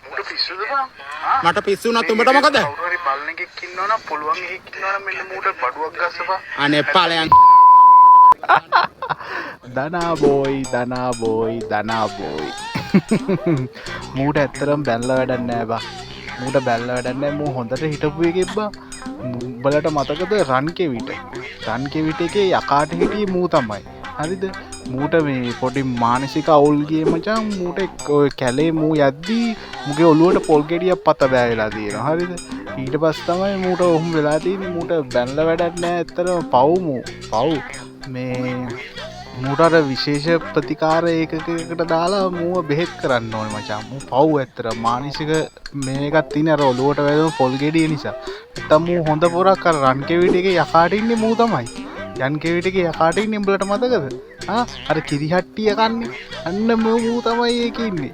මුඩ පිස්සුද බං? මට පිස්සු වුණත් උඹට මොකද? කවුරු හරි බලන එකෙක් ඉන්නවනම් පුළුවන් එකෙක් ඉන්නවනම් මෙන්න මුඩ බඩුවක් ගස්සපන්. අනේ ඵලයන්. දනා බෝයි මූට ඇත්තරම් බැල්ල වැඩක් නෑ බා. මූට බැල්ල වැඩක් නෑ. මූ හොඳට හිටපු එකෙක් බා. උඹලට මතකද රන් කෙවිට එකේ යකාට හිටියේ මූ තමයි. හරිද? මූට මේ පොඩි මානසික අවුල් ගියේ මචං. මූට කැලේ මූ යද්දී මුගේ ඔළුවට පොල් ගෙඩියක් පත බෑවිලා තියෙනවා. හරිද? ඊට පස්සේ තමයි මූට ඔහොම වෙලා තියෙන්නේ. මූට බැල්ල වැඩක් නෑ. ඇත්තරම පව් මේ මූට අර විශේෂ ප්‍රතිකාර ඒකකයකට දාලා මූව බෙහෙත් කරන්න ඕනේ මචං. මූ පව් ඇත්තට මානසික මේකක් තියෙන අර ඔළුවට වැදුණු පොල් ගෙඩිය නිසා. නැත්තම් මූ හොඳ පොරක් අර රන් කෙවිට එකේ යකාට ඉන්නේ මූ තමයි. යන් කෙවිට එකේ යකාට ඉන්නේ උඹලට මතකද? අර කිරිහට්ටිය කන්නේ. අන්න මූ තමයි ඒකේ ඉන්නේ.